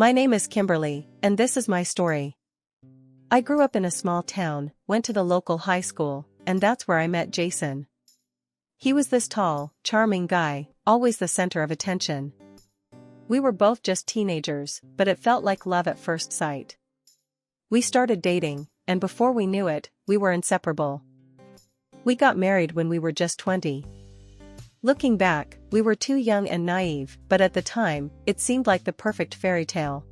My name is Kimberly, and this is my story. I grew up in a small town, went to the local high school, and that's where I met Jason. He was this tall, charming guy, always the center of attention. We were both just teenagers, but it felt like love at first sight. We started dating, and before we knew it, we were inseparable. We got married when we were just 20. Looking back, we were too young and naive, but at the time, it seemed like the perfect fairy tale.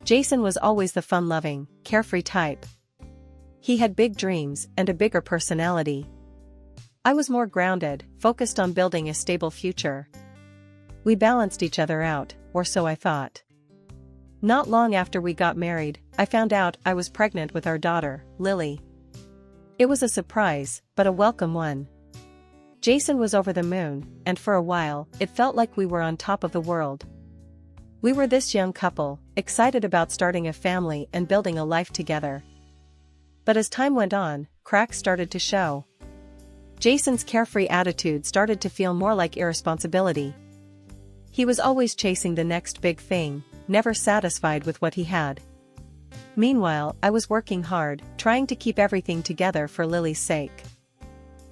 Jason was always the fun-loving, carefree type. He had big dreams and a bigger personality. I was more grounded, focused on building a stable future. We balanced each other out, or so I thought. Not long after we got married, I found out I was pregnant with our daughter, Lily. It was a surprise, but a welcome one. Jason was over the moon, and for a while, it felt like we were on top of the world. We were this young couple, excited about starting a family and building a life together. But as time went on, cracks started to show. Jason's carefree attitude started to feel more like irresponsibility. He was always chasing the next big thing, never satisfied with what he had. Meanwhile, I was working hard, trying to keep everything together for Lily's sake.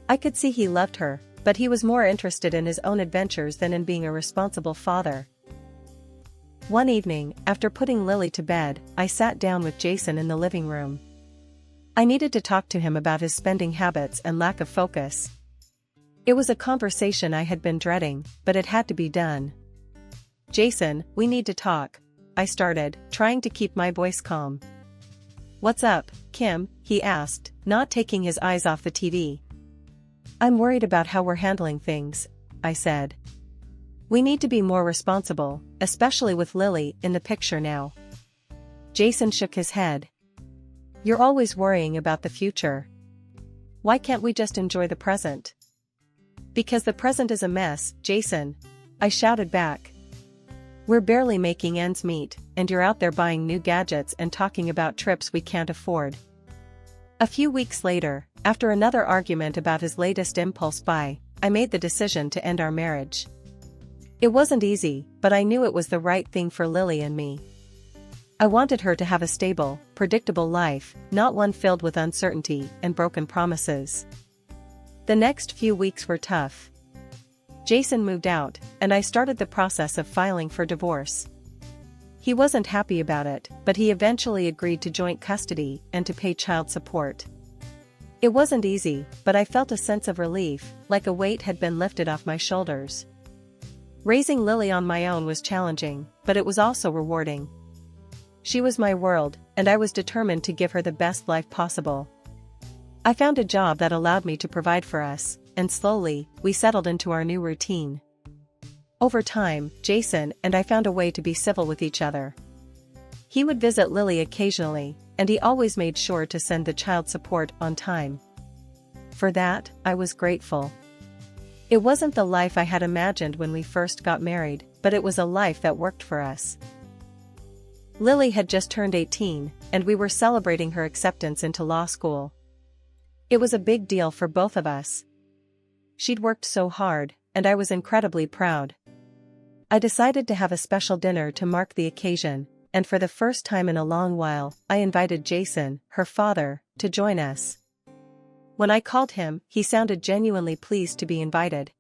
I could see he loved her, but he was more interested in his own adventures than in being a responsible father. One evening, after putting Lily to bed, I sat down with Jason in the living room. I needed to talk to him about his spending habits and lack of focus. It was a conversation I had been dreading, but it had to be done. "Jason, we need to talk," I started, trying to keep my voice calm. "What's up, Kim?" he asked, not taking his eyes off the TV. "I'm worried about how we're handling things," I said. "We need to be more responsible, especially with Lily in the picture now." Jason shook his head. "You're always worrying about the future. Why can't we just enjoy the present?" "Because the present is a mess, Jason," I shouted back. "We're barely making ends meet, and you're out there buying new gadgets and talking about trips we can't afford." A few weeks later, after another argument about his latest impulse buy, I made the decision to end our marriage. It wasn't easy, but I knew it was the right thing for Lily and me. I wanted her to have a stable, predictable life, not one filled with uncertainty and broken promises. The next few weeks were tough. Jason moved out, and I started the process of filing for divorce. He wasn't happy about it, but he eventually agreed to joint custody and to pay child support. It wasn't easy, but I felt a sense of relief, like a weight had been lifted off my shoulders. Raising Lily on my own was challenging, but it was also rewarding. She was my world, and I was determined to give her the best life possible. I found a job that allowed me to provide for us, and slowly, we settled into our new routine. Over time, Jason and I found a way to be civil with each other. He would visit Lily occasionally, and he always made sure to send the child support on time. For that, I was grateful. It wasn't the life I had imagined when we first got married, but it was a life that worked for us. Lily had just turned 18, and we were celebrating her acceptance into law school. It was a big deal for both of us. She'd worked so hard, and I was incredibly proud. I decided to have a special dinner to mark the occasion, and for the first time in a long while, I invited Jason, her father, to join us. When I called him, he sounded genuinely pleased to be invited.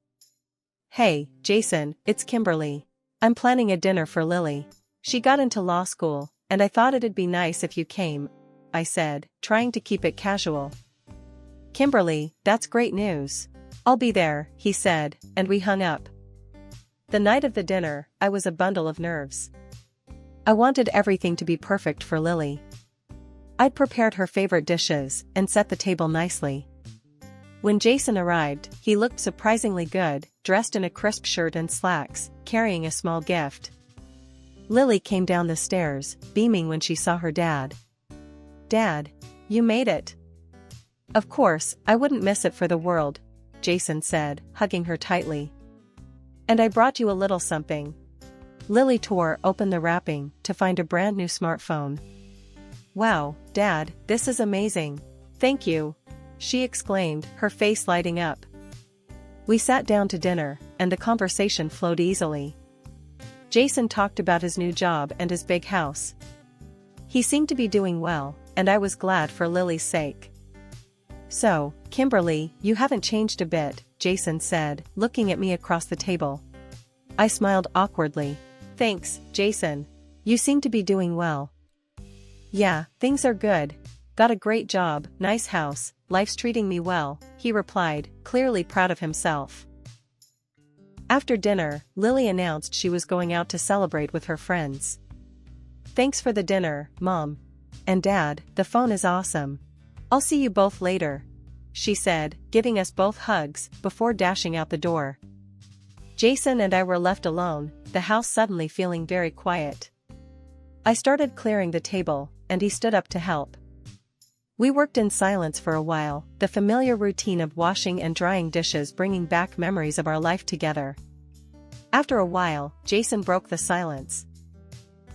"Hey, Jason, it's Kimberly. I'm planning a dinner for Lily. She got into law school, and I thought it'd be nice if you came," I said, trying to keep it casual. "Kimberly, that's great news. I'll be there," he said, and we hung up. The night of the dinner, I was a bundle of nerves. I wanted everything to be perfect for Lily. I'd prepared her favorite dishes and set the table nicely. When Jason arrived, he looked surprisingly good, dressed in a crisp shirt and slacks, carrying a small gift. Lily came down the stairs, beaming when she saw her dad. "Dad, you made it." "Of course, I wouldn't miss it for the world," Jason said, hugging her tightly. "And I brought you a little something." Lily tore open the wrapping to find a brand new smartphone. "Wow, Dad, this is amazing. Thank you," she exclaimed, her face lighting up. We sat down to dinner, and the conversation flowed easily. Jason talked about his new job and his big house. He seemed to be doing well, and I was glad for Lily's sake. "So, Kimberly, you haven't changed a bit," Jason said, looking at me across the table. I smiled awkwardly. "Thanks, Jason. You seem to be doing well." "Yeah, things are good. Got a great job, nice house, life's treating me well," he replied, clearly proud of himself. After dinner, Lily announced she was going out to celebrate with her friends. "Thanks for the dinner, Mom. And Dad, the phone is awesome. I'll see you both later," she said, giving us both hugs, before dashing out the door. Jason and I were left alone, the house suddenly feeling very quiet. I started clearing the table, and he stood up to help. We worked in silence for a while, the familiar routine of washing and drying dishes bringing back memories of our life together. After a while, Jason broke the silence.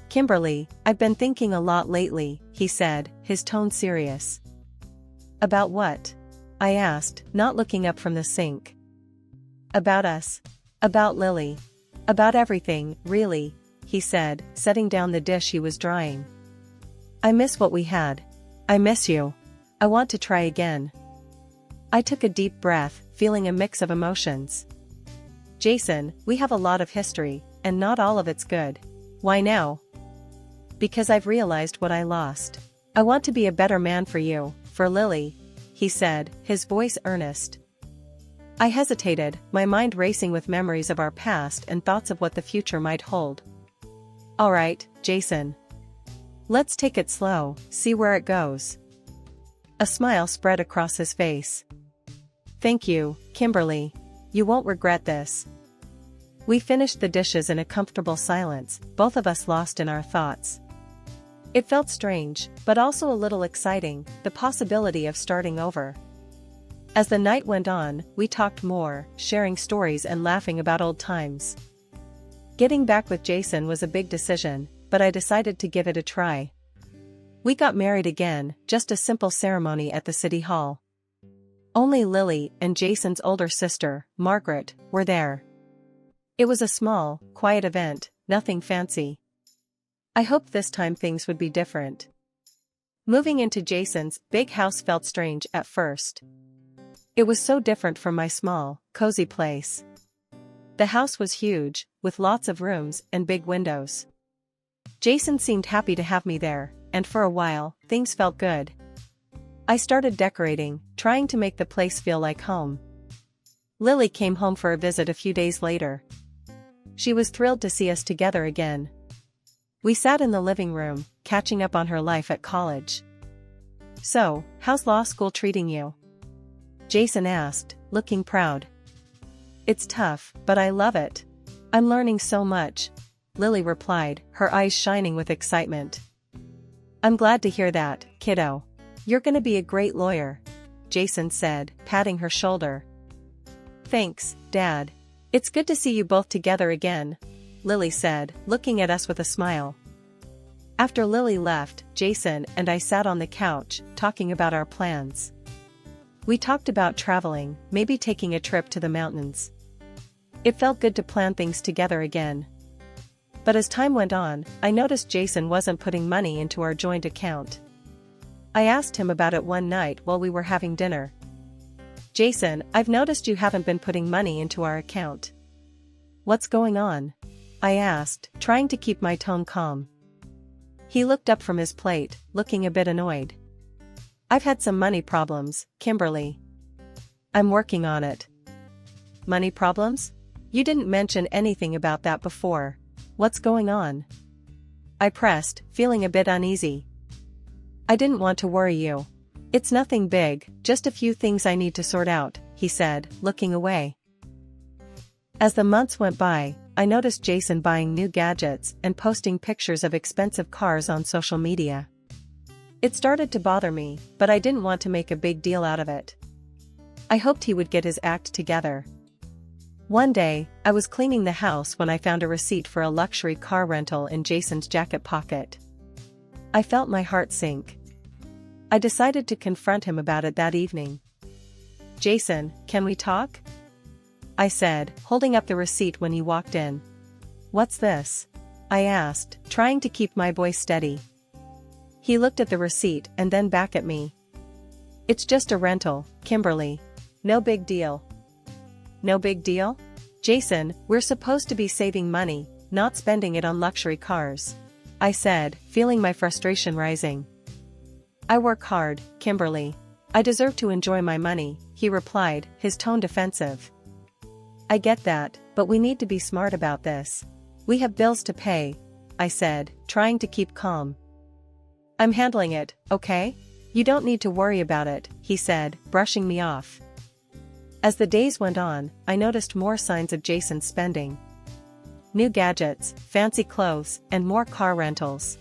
"Kimberly, I've been thinking a lot lately," he said, his tone serious. "About what?" I asked, not looking up from the sink. "About us. About Lily. About everything, really," he said, setting down the dish he was drying. "I miss what we had. I miss you. I want to try again." I took a deep breath, feeling a mix of emotions. "Jason, we have a lot of history, and not all of it's good." "Why now?" "Because I've realized what I lost. I want to be a better man for you, for Lily," he said, his voice earnest. I hesitated, my mind racing with memories of our past and thoughts of what the future might hold. "All right, Jason. Let's take it slow, see where it goes." A smile spread across his face. "Thank you, Kimberly. You won't regret this." We finished the dishes in a comfortable silence, both of us lost in our thoughts. It felt strange, but also a little exciting, the possibility of starting over. As the night went on, we talked more, sharing stories and laughing about old times. Getting back with Jason was a big decision, but I decided to give it a try. We got married again, just a simple ceremony at the city hall. Only Lily and Jason's older sister, Margaret, were there. It was a small, quiet event, nothing fancy. I hoped this time things would be different. Moving into Jason's big house felt strange at first. It was so different from my small, cozy place. The house was huge, with lots of rooms and big windows. Jason seemed happy to have me there, and for a while, things felt good. I started decorating, trying to make the place feel like home. Lily came home for a visit a few days later. She was thrilled to see us together again. We sat in the living room, catching up on her life at college. "So, how's law school treating you?" Jason asked, looking proud. "It's tough, but I love it. I'm learning so much," Lily replied, her eyes shining with excitement. "I'm glad to hear that, kiddo. You're gonna be a great lawyer," Jason said, patting her shoulder. "Thanks, Dad. It's good to see you both together again," Lily said, looking at us with a smile. After Lily left, Jason and I sat on the couch, talking about our plans. We talked about traveling, maybe taking a trip to the mountains. It felt good to plan things together again. But as time went on, I noticed Jason wasn't putting money into our joint account. I asked him about it one night while we were having dinner. "Jason, I've noticed you haven't been putting money into our account. What's going on?" I asked, trying to keep my tone calm. He looked up from his plate, looking a bit annoyed. "I've had some money problems, Kimberly. I'm working on it." "Money problems? You didn't mention anything about that before. What's going on?" I pressed, feeling a bit uneasy. "I didn't want to worry you. It's nothing big, just a few things I need to sort out," he said, looking away. As the months went by, I noticed Jason buying new gadgets and posting pictures of expensive cars on social media. It started to bother me, but I didn't want to make a big deal out of it. I hoped he would get his act together. One day, I was cleaning the house when I found a receipt for a luxury car rental in Jason's jacket pocket. I felt my heart sink. I decided to confront him about it that evening. "Jason, can we talk?" I said, holding up the receipt when he walked in. What's this? I asked, trying to keep my voice steady. He looked at the receipt and then back at me. It's just a rental, Kimberly. No big deal. No big deal? Jason, we're supposed to be saving money, not spending it on luxury cars. I said, feeling my frustration rising. I work hard, Kimberly. I deserve to enjoy my money, he replied, his tone defensive. I get that, but we need to be smart about this. We have bills to pay, I said, trying to keep calm. I'm handling it, okay? You don't need to worry about it, he said, brushing me off. As the days went on, I noticed more signs of Jason's spending. New gadgets, fancy clothes, and more car rentals.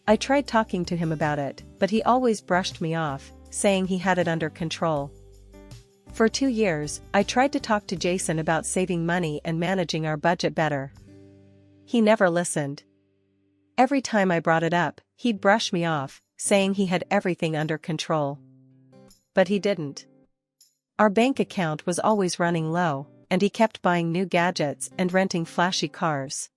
I tried talking to him about it, but he always brushed me off, saying he had it under control. For 2 years, I tried to talk to Jason about saving money and managing our budget better. He never listened. Every time I brought it up, he'd brush me off, saying he had everything under control. But he didn't. Our bank account was always running low, and he kept buying new gadgets and renting flashy cars.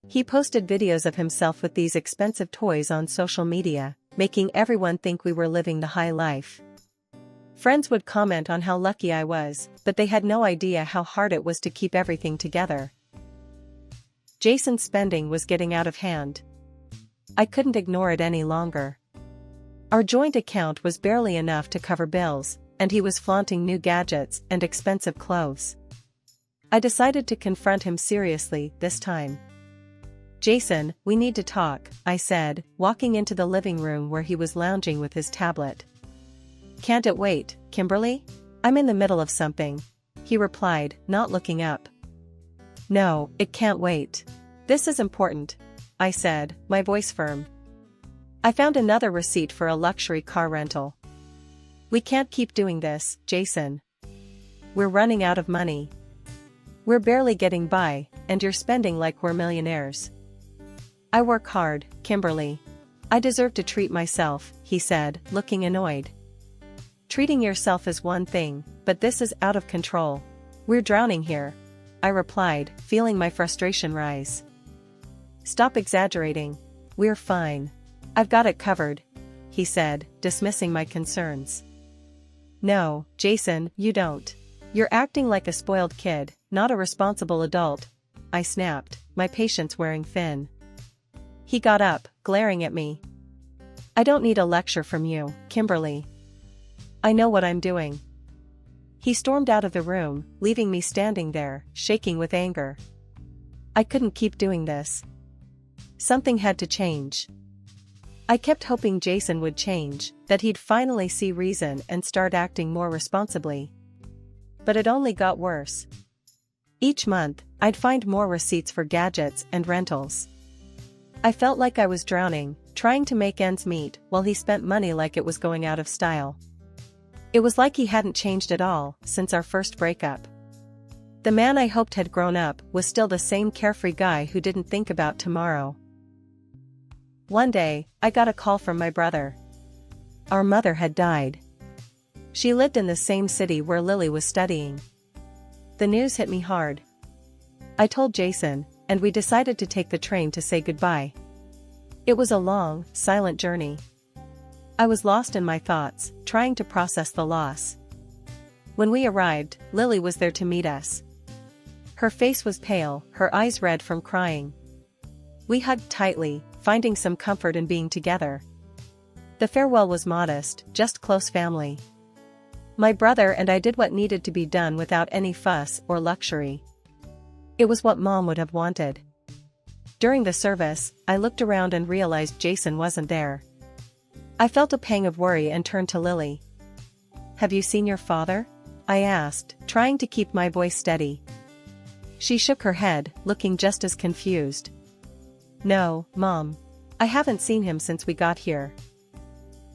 He posted videos of himself with these expensive toys on social media, making everyone think we were living the high life. Friends would comment on how lucky I was, but they had no idea how hard it was to keep everything together. Jason's spending was getting out of hand. I couldn't ignore it any longer. Our joint account was barely enough to cover bills, and he was flaunting new gadgets and expensive clothes. I decided to confront him seriously this time. Jason, we need to talk, I said, walking into the living room where he was lounging with his tablet. Can't it wait, Kimberly? I'm in the middle of something, he replied, not looking up. No, it can't wait. This is important, I said, my voice firm. I found another receipt for a luxury car rental. We can't keep doing this, Jason. We're running out of money. We're barely getting by, and you're spending like we're millionaires. I work hard, Kimberly. I deserve to treat myself, he said, looking annoyed. Treating yourself is one thing, but this is out of control. We're drowning here, I replied, feeling my frustration rise. Stop exaggerating. We're fine. I've got it covered, he said, dismissing my concerns. No, Jason, you don't. You're acting like a spoiled kid, not a responsible adult, I snapped, my patience wearing thin. He got up, glaring at me. I don't need a lecture from you, Kimberly. I know what I'm doing. He stormed out of the room, leaving me standing there, shaking with anger. I couldn't keep doing this. Something had to change. I kept hoping Jason would change, that he'd finally see reason and start acting more responsibly. But it only got worse. Each month, I'd find more receipts for gadgets and rentals. I felt like I was drowning, trying to make ends meet while he spent money like it was going out of style. It was like he hadn't changed at all since our first breakup. The man I hoped had grown up was still the same carefree guy who didn't think about tomorrow. One day, I got a call from my brother. Our mother had died. She lived in the same city where Lily was studying. The news hit me hard. I told Jason, and we decided to take the train to say goodbye. It was a long, silent journey. I was lost in my thoughts, trying to process the loss. When we arrived, Lily was there to meet us. Her face was pale, her eyes red from crying. We hugged tightly, finding some comfort in being together. The farewell was modest, just close family. My brother and I did what needed to be done without any fuss or luxury. It was what Mom would have wanted. During the service, I looked around and realized Jason wasn't there. I felt a pang of worry and turned to Lily. Have you seen your father? I asked, trying to keep my voice steady. She shook her head, looking just as confused. No, Mom. I haven't seen him since we got here.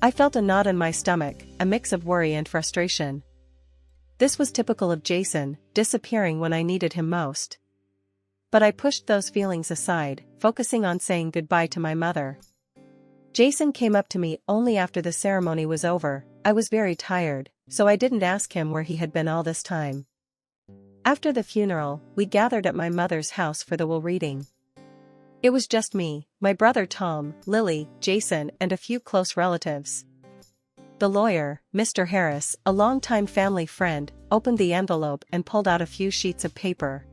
I felt a knot in my stomach, a mix of worry and frustration. This was typical of Jason, disappearing when I needed him most. But I pushed those feelings aside, focusing on saying goodbye to my mother. Jason came up to me only after the ceremony was over. I was very tired, so I didn't ask him where he had been all this time. After the funeral, we gathered at my mother's house for the will reading. It was just me, my brother Tom, Lily, Jason, and a few close relatives. The lawyer, Mr. Harris, a longtime family friend, opened the envelope and pulled out a few sheets of paper.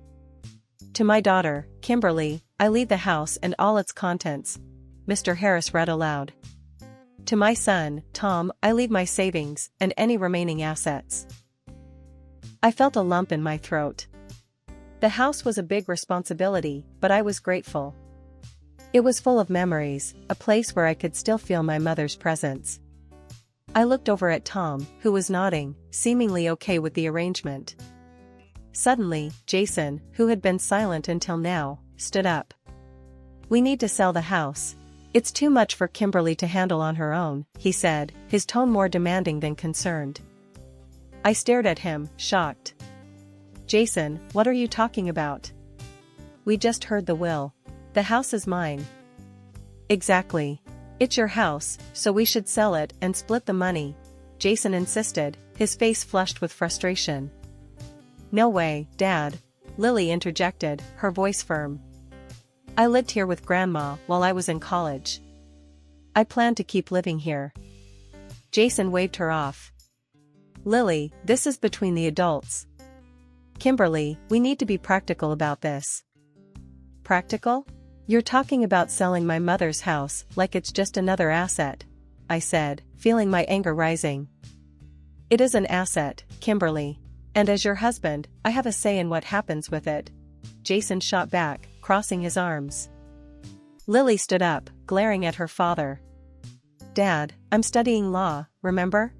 To my daughter, Kimberly, I leave the house and all its contents, Mr. Harris read aloud. To my son, Tom, I leave my savings and any remaining assets. I felt a lump in my throat. The house was a big responsibility, but I was grateful. It was full of memories, a place where I could still feel my mother's presence. I looked over at Tom, who was nodding, seemingly okay with the arrangement. Suddenly, Jason, who had been silent until now, stood up. "We need to sell the house. It's too much for Kimberly to handle on her own," he said, his tone more demanding than concerned. I stared at him, shocked. "Jason, what are you talking about? We just heard the will. The house is mine." "Exactly. It's your house, so we should sell it and split the money," Jason insisted, his face flushed with frustration. "No way, Dad," Lily interjected, her voice firm. "I lived here with Grandma while I was in college. I plan to keep living here." Jason waved her off. "Lily, this is between the adults. Kimberly, we need to be practical about this." "Practical? You're talking about selling my mother's house like it's just another asset," I said, feeling my anger rising. "It is an asset, Kimberly. And as your husband, I have a say in what happens with it," Jason shot back, crossing his arms. Lily stood up, glaring at her father. "Dad, I'm studying law, remember?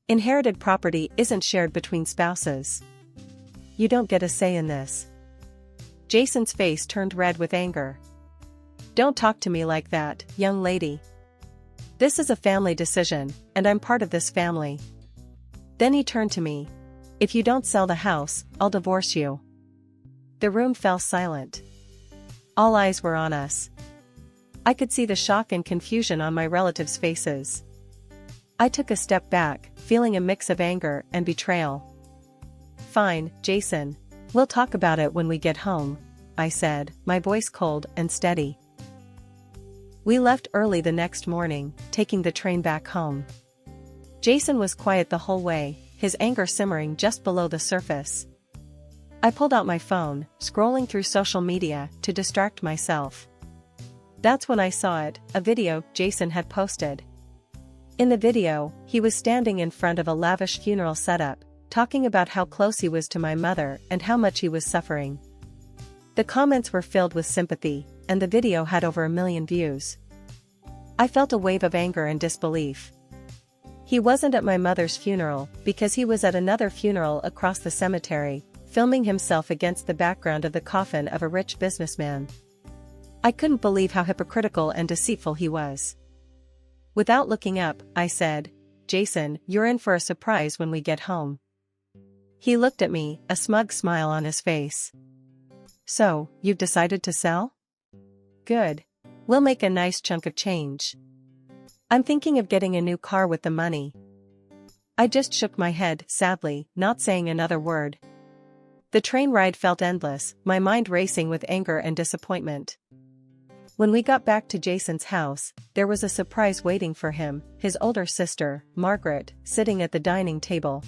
Inherited property isn't shared between spouses. You don't get a say in this." Jason's face turned red with anger. "Don't talk to me like that, young lady. This is a family decision, and I'm part of this family." Then he turned to me. "If you don't sell the house, I'll divorce you." The room fell silent. All eyes were on us. I could see the shock and confusion on my relatives' faces. I took a step back, feeling a mix of anger and betrayal. "Fine, Jason. We'll talk about it when we get home," I said, my voice cold and steady. We left early the next morning, taking the train back home. Jason was quiet the whole way, his anger simmering just below the surface. I pulled out my phone, scrolling through social media to distract myself. That's when I saw it, a video Jason had posted. In the video, he was standing in front of a lavish funeral setup, talking about how close he was to my mother and how much he was suffering. The comments were filled with sympathy, and the video had over 1 million views. I felt a wave of anger and disbelief. He wasn't at my mother's funeral because he was at another funeral across the cemetery, filming himself against the background of the coffin of a rich businessman. I couldn't believe how hypocritical and deceitful he was. Without looking up, I said, "Jason, you're in for a surprise when we get home." He looked at me, a smug smile on his face. "So, you've decided to sell? Good. We'll make a nice chunk of change. I'm thinking of getting a new car with the money." I just shook my head, sadly, not saying another word. The train ride felt endless, my mind racing with anger and disappointment. When we got back to Jason's house, there was a surprise waiting for him, his older sister, Margaret, sitting at the dining table.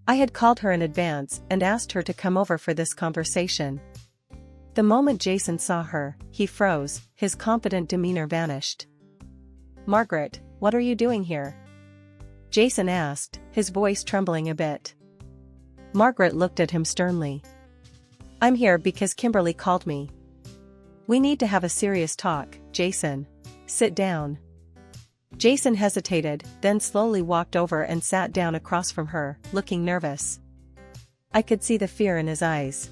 I had called her in advance and asked her to come over for this conversation. The moment Jason saw her, he froze, his confident demeanor vanished. "Margaret, what are you doing here?" Jason asked, his voice trembling a bit. Margaret looked at him sternly. "I'm here because Kimberly called me." "We need to have a serious talk, Jason. Sit down." Jason hesitated, then slowly walked over and sat down across from her, looking nervous. I could see the fear in his eyes.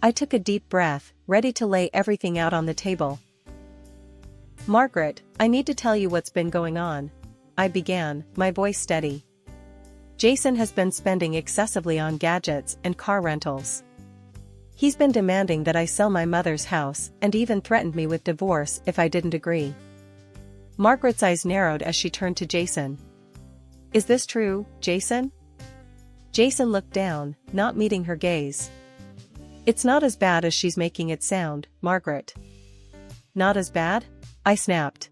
I took a deep breath, ready to lay everything out on the table. "Margaret, I need to tell you what's been going on," I began, my voice steady. "Jason has been spending excessively on gadgets and car rentals. He's been demanding that I sell my mother's house and even threatened me with divorce if I didn't agree." Margaret's eyes narrowed as she turned to Jason. "Is this true, Jason?" Jason looked down, not meeting her gaze. It's not as bad as she's making it sound, Margaret. Not as bad? I snapped.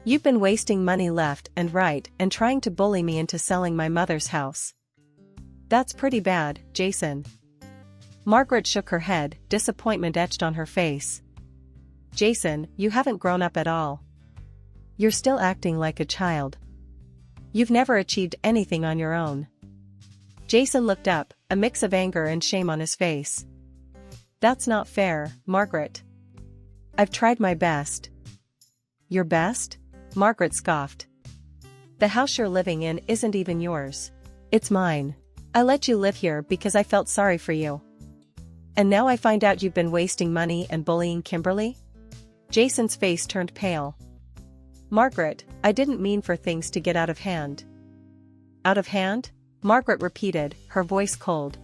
You've been wasting money left and right and trying to bully me into selling my mother's house. That's pretty bad, Jason. Margaret shook her head, disappointment etched on her face. Jason, you haven't grown up at all. You're still acting like a child. You've never achieved anything on your own. Jason looked up, a mix of anger and shame on his face. That's not fair, Margaret. I've tried my best. Your best? Margaret scoffed. The house you're living in isn't even yours. It's mine. I let you live here because I felt sorry for you. And now I find out you've been wasting money and bullying Kimberly? Jason's face turned pale. Margaret, I didn't mean for things to get out of hand. Out of hand? Margaret repeated, her voice cold.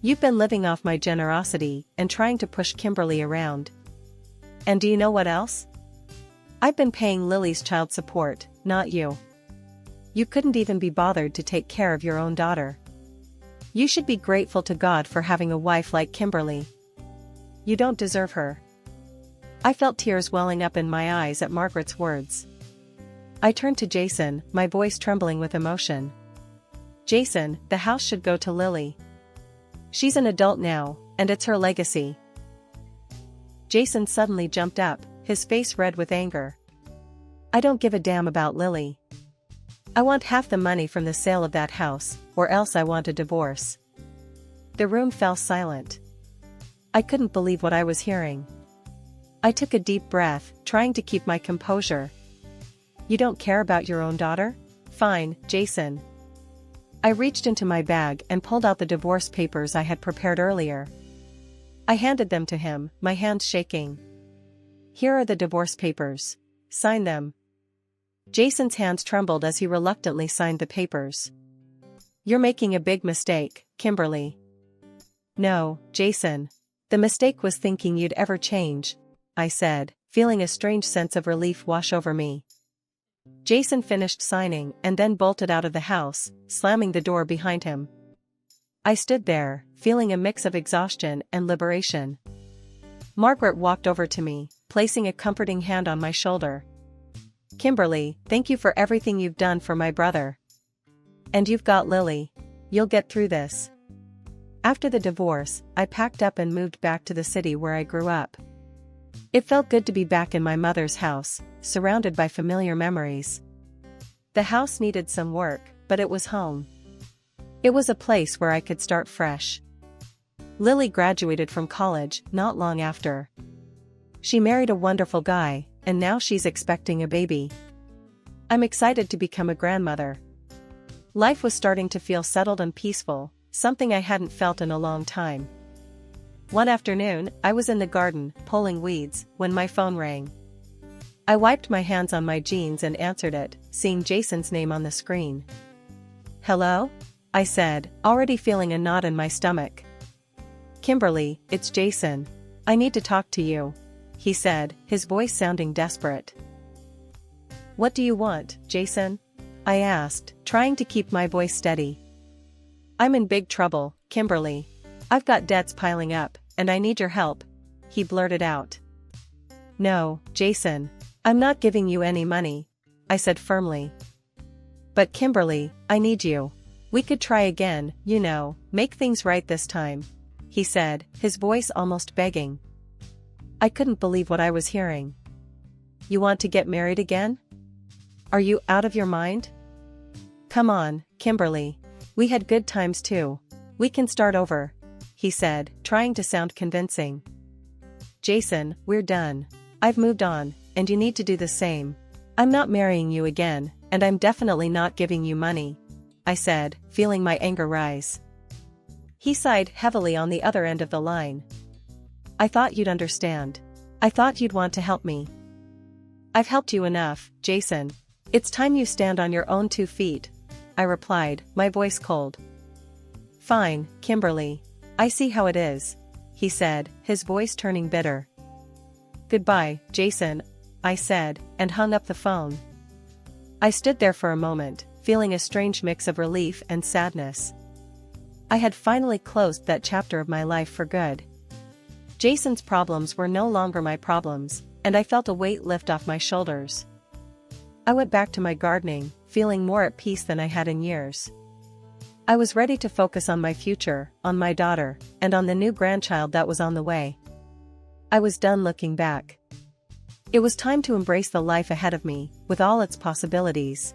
You've been living off my generosity and trying to push Kimberly around. And do you know what else? I've been paying Lily's child support, not you. You couldn't even be bothered to take care of your own daughter. You should be grateful to God for having a wife like Kimberly. You don't deserve her. I felt tears welling up in my eyes at Margaret's words. I turned to Jason, my voice trembling with emotion. Jason, the house should go to Lily. She's an adult now, and it's her legacy. Jason suddenly jumped up, his face red with anger. I don't give a damn about Lily. I want half the money from the sale of that house, or else I want a divorce. The room fell silent. I couldn't believe what I was hearing. I took a deep breath, trying to keep my composure. You don't care about your own daughter? Fine, Jason. I reached into my bag and pulled out the divorce papers I had prepared earlier. I handed them to him, my hands shaking. Here are the divorce papers. Sign them. Jason's hands trembled as he reluctantly signed the papers. You're making a big mistake, Kimberly. No, Jason. The mistake was thinking you'd ever change, I said, feeling a strange sense of relief wash over me. Jason finished signing and then bolted out of the house, slamming the door behind him. I stood there, feeling a mix of exhaustion and liberation. Margaret walked over to me, placing a comforting hand on my shoulder. Kimberly, thank you for everything you've done for my brother. And you've got Lily. You'll get through this. After the divorce, I packed up and moved back to the city where I grew up. It felt good to be back in my mother's house, surrounded by familiar memories. The house needed some work, but it was home. It was a place where I could start fresh. Lily graduated from college not long after. She married a wonderful guy, and now she's expecting a baby. I'm excited to become a grandmother. Life was starting to feel settled and peaceful, something I hadn't felt in a long time. One afternoon, I was in the garden, pulling weeds, when my phone rang. I wiped my hands on my jeans and answered it, seeing Jason's name on the screen. Hello? I said, already feeling a knot in my stomach. Kimberly, it's Jason. I need to talk to you, he said, his voice sounding desperate. What do you want, Jason? I asked, trying to keep my voice steady. I'm in big trouble, Kimberly. I've got debts piling up, and I need your help, he blurted out. No, Jason. I'm not giving you any money, I said firmly. But Kimberly, I need you. We could try again, you know, make things right this time, he said, his voice almost begging. I couldn't believe what I was hearing. You want to get married again? Are you out of your mind? Come on, Kimberly. We had good times too. We can start over, he said, trying to sound convincing. Jason, we're done. I've moved on, and you need to do the same. I'm not marrying you again, and I'm definitely not giving you money, I said, feeling my anger rise. He sighed heavily on the other end of the line. I thought you'd understand. I thought you'd want to help me. I've helped you enough, Jason. It's time you stand on your own 2 feet, I replied, my voice cold. Fine, Kimberly. I see how it is, he said, his voice turning bitter. Goodbye, Jason, I said, and hung up the phone. I stood there for a moment, feeling a strange mix of relief and sadness. I had finally closed that chapter of my life for good. Jason's problems were no longer my problems, and I felt a weight lift off my shoulders. I went back to my gardening, feeling more at peace than I had in years. I was ready to focus on my future, on my daughter, and on the new grandchild that was on the way. I was done looking back. It was time to embrace the life ahead of me, with all its possibilities.